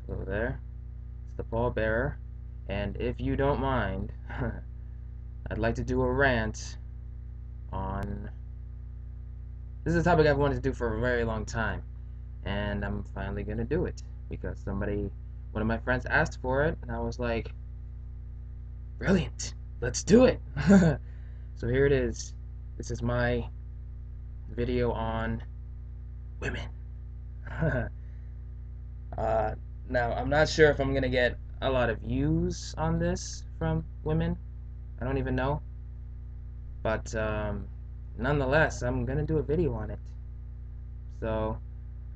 Hello there. It's the pallbearer, and if you don't mind, I'd like to do a rant on. This is a topic I've wanted to do for a very long time, and I'm finally gonna do it because one of my friends asked for it, and I was like, brilliant, let's do it. So here it is. This is my video on women. uh, Now, I'm not sure if I'm gonna get a lot of views on this from women. I don't even know. But nonetheless, I'm gonna do a video on it. So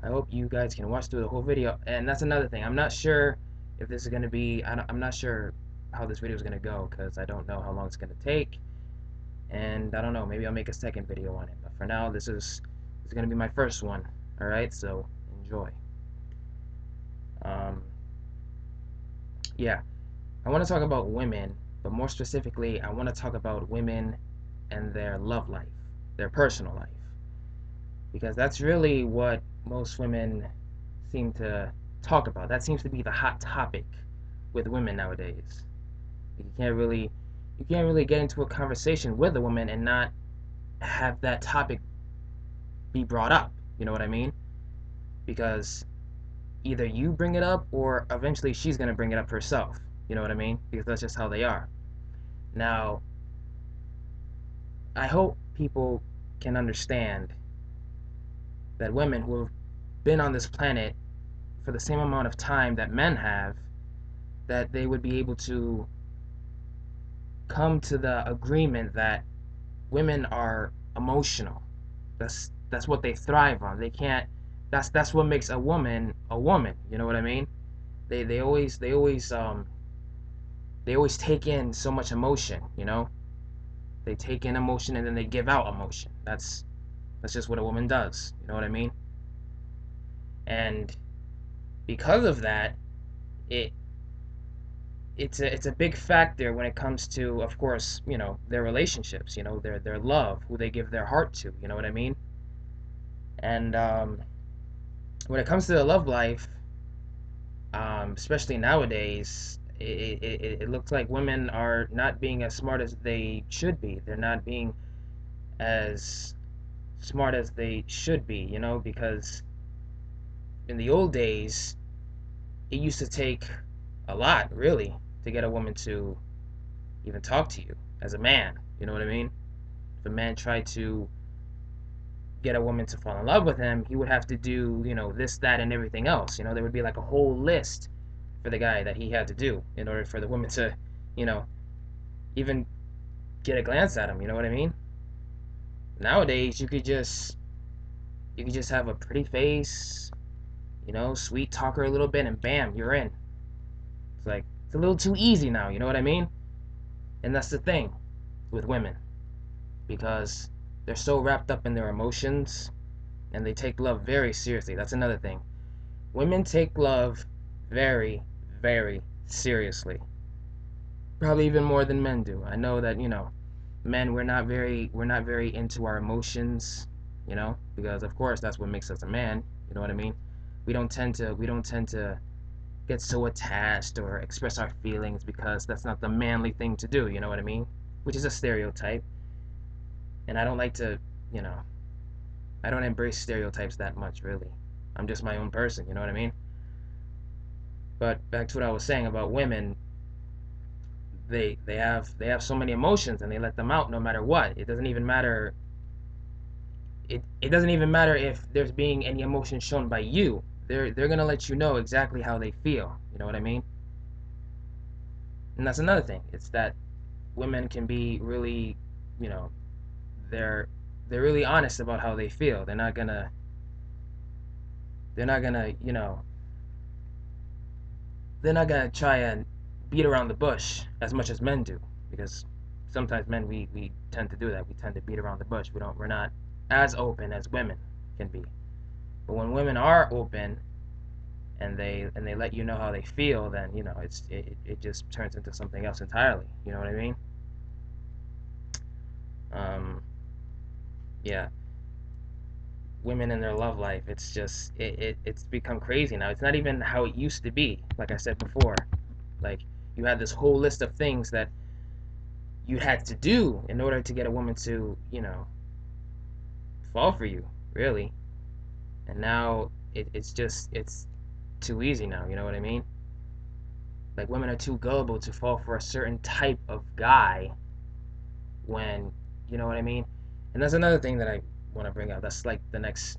I hope you guys can watch through the whole video. And that's another thing. I'm not sure if this is gonna be. I'm not sure how this video is gonna go because I don't know how long it's gonna take. And I don't know. Maybe I'll make a second video on it. But for now, this is gonna be my first one. All right. So enjoy. Um, yeah. I want to talk about women, but more specifically, I want to talk about women and their love life, their personal life. Because that's really what most women seem to talk about. That seems to be the hot topic with women nowadays. You can't really get into a conversation with a woman and not have that topic be brought up. You know what I mean? Because either you bring it up or eventually she's going to bring it up herself. You know what I mean? Because that's just how they are. Now, I hope people can understand that women who have been on this planet for the same amount of time that men have, that they would be able to come to the agreement that women are emotional. That's what they thrive on. They can't. That's what makes a woman a woman. You know what I mean? They always take in so much emotion. You know, they take in emotion and then they give out emotion. That's just what a woman does. You know what I mean? And because of that, it it's a big factor when it comes to, of course, their relationships, their love, who they give their heart to. You know what I mean? And when it comes to the love life, especially nowadays, it looks like women are not being as smart as they should be. They're not being as smart as they should be, because in the old days, it used to take a lot, really, to get a woman to even talk to you as a man. You know what I mean? If a man tried to get a woman to fall in love with him, he would have to do, this, that, and everything else. There would be like a whole list for the guy that he had to do in order for the woman to, you know, even get a glance at him. You know what I mean? Nowadays, you could just have a pretty face, sweet talker a little bit, and bam, you're in. It's like it's a little too easy now. You know what I mean? And that's the thing with women, because they're so wrapped up in their emotions and they take love very seriously. That's another thing. Women take love very, very seriously. Probably even more than men do. I know that, men, we're not very into our emotions, because of course that's what makes us a man. You know what I mean? We don't tend to get so attached or express our feelings because that's not the manly thing to do. You know what I mean? Which is a stereotype, and I don't like to, you know, I don't embrace stereotypes that much, really. I'm just my own person. You know what I mean? But back to what I was saying about women, they have so many emotions and they let them out no matter what. It doesn't even matter if there's being any emotion shown by you. They're gonna let you know exactly how they feel. You know what I mean? And that's another thing. It's that women can be really, you know, they're they're really honest about how they feel. They're not gonna try and beat around the bush as much as men do, because sometimes men, we tend to do that. We tend to beat around the bush. We're not as open as women can be. But when women are open and they let you know how they feel, then it just turns into something else entirely. You know what I mean? Um, yeah. women in their love life. It's just it's become crazy now. It's not even how it used to be. Like I said before, like you had this whole list of things that you had to do in order to get a woman to, fall for you, really. And now it's just it's too easy now. You know what I mean? Like women are too gullible to fall for a certain type of guy when, you know what I mean? And that's another thing that I want to bring up. That's like the next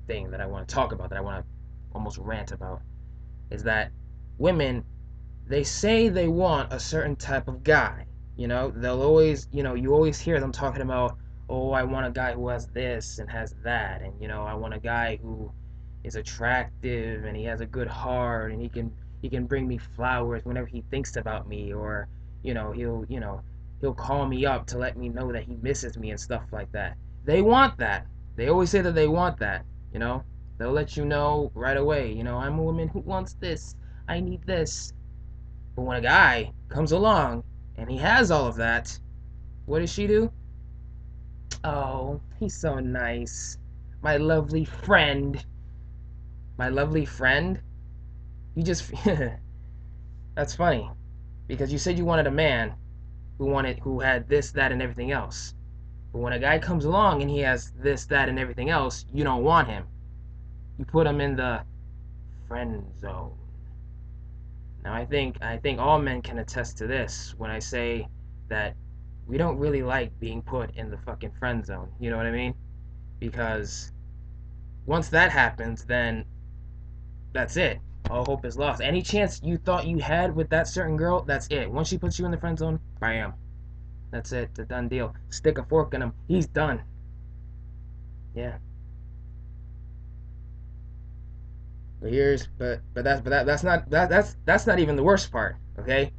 thing that I want to talk about, that I want to almost rant about, is that women, they say they want a certain type of guy. They'll always, you always hear them talking about, oh, I want a guy who has this and has that, and I want a guy who is attractive and he has a good heart and he can bring me flowers whenever he thinks about me, or he'll call me up to let me know that he misses me and stuff like that. They want that. They always say that they want that, you know? They'll let you know right away, I'm a woman who wants this. I need this. But when a guy comes along and he has all of that, what does she do? Oh, he's so nice. My lovely friend. My lovely friend? You just That's funny because you said you wanted a man who had this, that, and everything else. But when a guy comes along and he has this, that, and everything else, you don't want him. You put him in the friend zone. Now I think all men can attest to this when I say that we don't really like being put in the fucking friend zone. You know what I mean? Because once that happens, then that's it. All hope is lost. Any chance you thought you had with that certain girl, that's it. Once she puts you in the friend zone, bam. That's it. It's a done deal. Stick a fork in him. He's done. Yeah. But that's not even the worst part. Okay.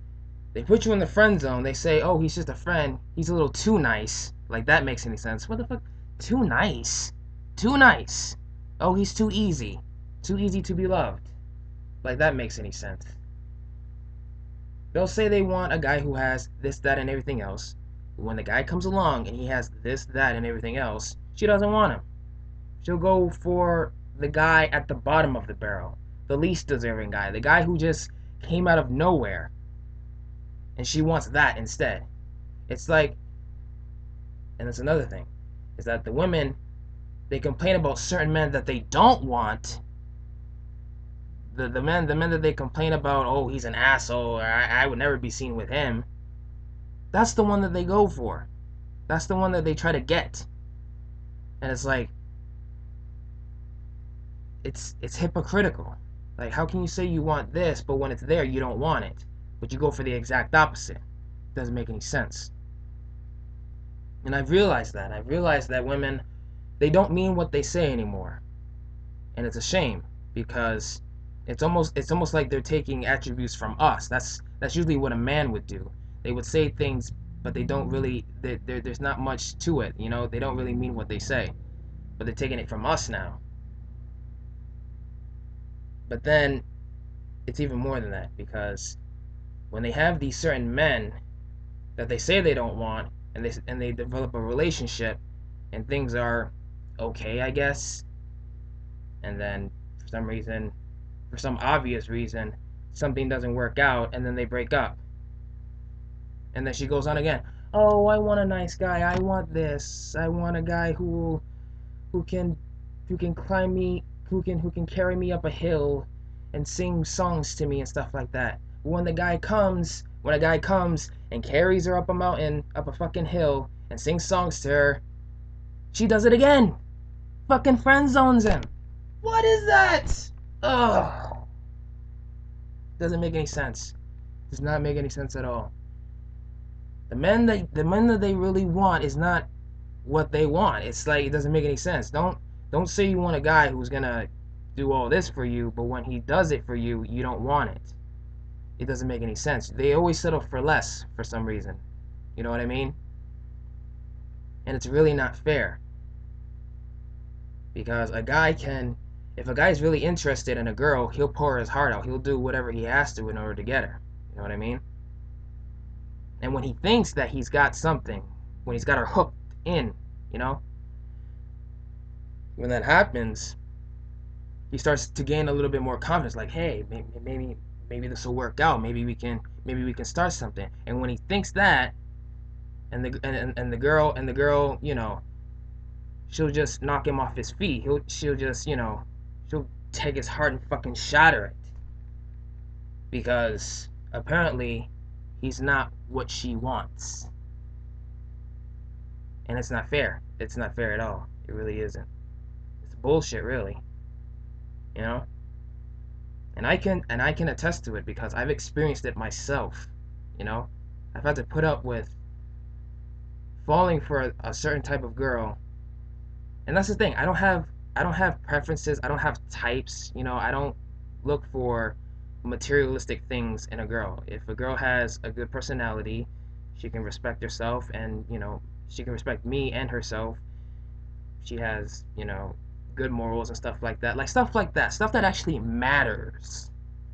They put you in the friend zone. They say, oh, he's just a friend. He's a little too nice. Like that makes any sense? What the fuck? Too nice. Too nice. Oh, he's too easy. Too easy to be loved. Like that makes any sense? They'll say they want a guy who has this, that, and everything else. But when the guy comes along and he has this, that, and everything else, she doesn't want him. She'll go for the guy at the bottom of the barrel, the least deserving guy, the guy who just came out of nowhere. And she wants that instead. It's like, and that's another thing, is that the women, they complain about certain men that they don't want. The men that they complain about, oh, he's an asshole, or I would never be seen with him. That's the one that they go for. That's the one that they try to get. And it's like, it's hypocritical. Like, how can you say you want this, but when it's there, you don't want it? But you go for the exact opposite. It doesn't make any sense. And I've realized that. I've realized that women, they don't mean what they say anymore. And it's a shame because it's almost like they're taking attributes from us. That's usually what a man would do. They would say things, but they don't really. There's not much to it. They don't really mean what they say, but they're taking it from us now. But then it's even more than that because when they have these certain men that they say they don't want, and they develop a relationship, and things are okay, I guess, and then for some obvious reason, something doesn't work out, and then they break up. And then she goes on again. Oh, I want a nice guy. I want this. I want a guy who can who can climb me, who can carry me up a hill and sing songs to me and stuff like that. But when a guy comes and carries her up a mountain, up a fucking hill, and sings songs to her, she does it again. Fucking friend zones him. What is that? Ugh. Doesn't make any sense. Does not make any sense at all. The men that they really want is not what they want. It's like it doesn't make any sense. Don't say you want a guy who's gonna do all this for you, but when he does it for you, you don't want it. It doesn't make any sense. They always settle for less for some reason. You know what I mean? And it's really not fair. Because if a guy's really interested in a girl, he'll pour his heart out. He'll do whatever he has to in order to get her. You know what I mean? And when he thinks that he's got something, when he's got her hooked in, you know, when that happens, he starts to gain a little bit more confidence. Like, hey, maybe this will work out. Maybe we can start something. And when he thinks that, and the girl, she'll just knock him off his feet. She'll just, she'll take his heart and fucking shatter it because apparently he's not what she wants, and it's not fair. It's not fair at all. It really isn't. It's bullshit, really. You know. And I can attest to it because I've experienced it myself. You know, I've had to put up with falling for a certain type of girl, and that's the thing. I don't have preferences. I don't have types. I don't look for materialistic things in a girl. If a girl has a good personality, she can respect herself, and she can respect me and herself. She has good morals and stuff like that. Like stuff like that. Stuff that actually matters.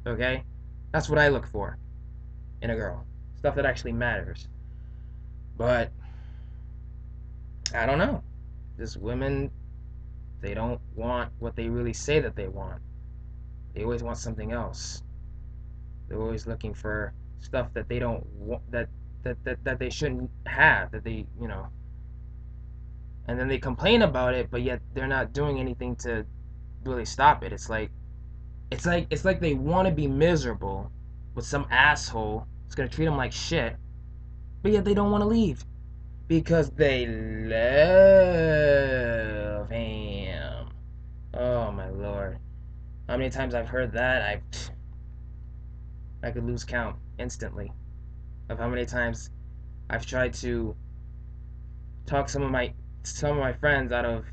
Okay? That's what I look for in a girl. Stuff that actually matters. But I don't know. Just women, they don't want what they really say that they want. They always want something else. They're always looking for stuff that they don't want, that they shouldn't have, that they. And then they complain about it, but yet they're not doing anything to really stop it. It's like they want to be miserable with some asshole that's gonna treat them like shit, but yet they don't want to leave because they love him. Oh my lord! How many times I've heard that? I could lose count instantly of how many times I've tried to talk some of my friends out of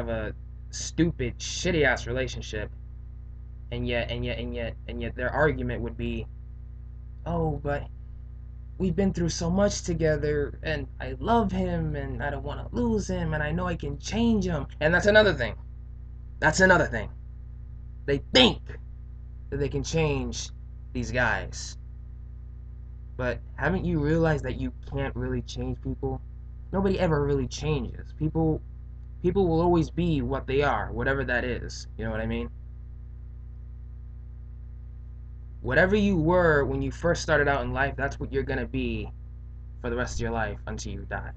a stupid, shitty ass relationship, and yet their argument would be, "Oh, but we've been through so much together, and I love him, and I don't want to lose him, and I know I can change him." And that's another thing. That's another thing. They think that they can change these guys, but haven't you realized that you can't really change people? Nobody ever really changes. People will always be what they are, whatever that is. You know what I mean? Whatever you were when you first started out in life, that's what you're going to be for the rest of your life until you die.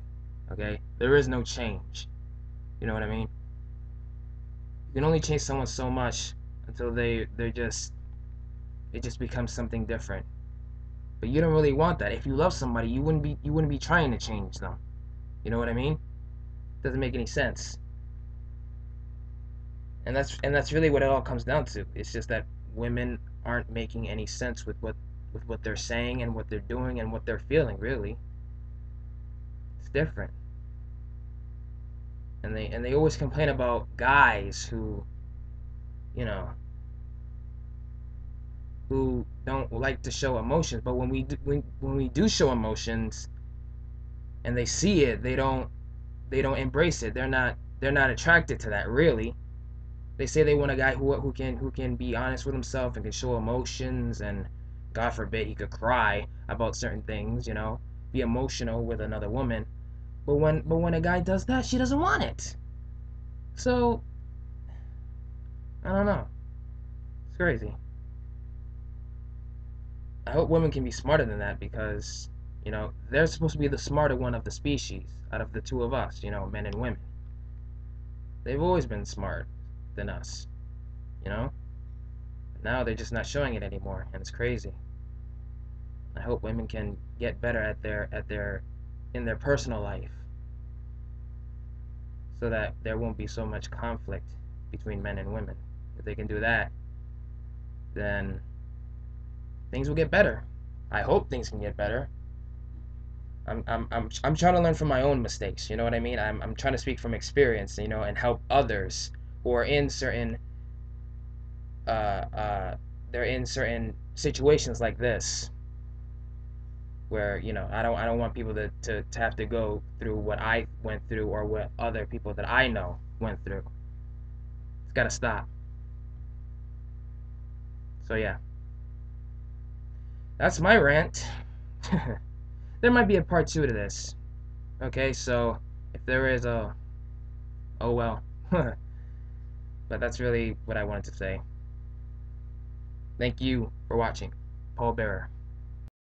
Okay? There is no change. You know what I mean? You can only change someone so much until they're just it just becomes something different. But you don't really want that. If you love somebody, you wouldn't be trying to change them. You know what I mean? Doesn't make any sense. And that's really what it all comes down to. It's just that women aren't making any sense with what they're saying and what they're doing and what they're feeling, really. It's different. And they always complain about guys you know, who don't like to show emotions, but when we do show emotions and they see it, they don't embrace it. They're not attracted to that, really. They say they want a guy who can be honest with himself and can show emotions, and God forbid he could cry about certain things, be emotional with another woman. But when a guy does that, she doesn't want it. So I don't know. It's crazy. I hope women can be smarter than that because they're supposed to be the smarter one of the species out of the two of us, men and women. They've always been smart than us, you know. Now they're just not showing it anymore, and it's crazy. I hope women can get better at their in their personal life so that there won't be so much conflict between men and women. If they can do that, then things will get better. I hope things can get better. I'm trying to learn from my own mistakes. You know what I mean? I'm trying to speak from experience, and help others who are in certain uh uh they're in certain situations like this where I don't want people to have to go through what I went through or what other people that I know went through. It's got to stop. So yeah, that's my rant. There might be a part 2 to this. Okay, so if there is a oh well. But that's really what I wanted to say. Thank you for watching. Paul Bearer.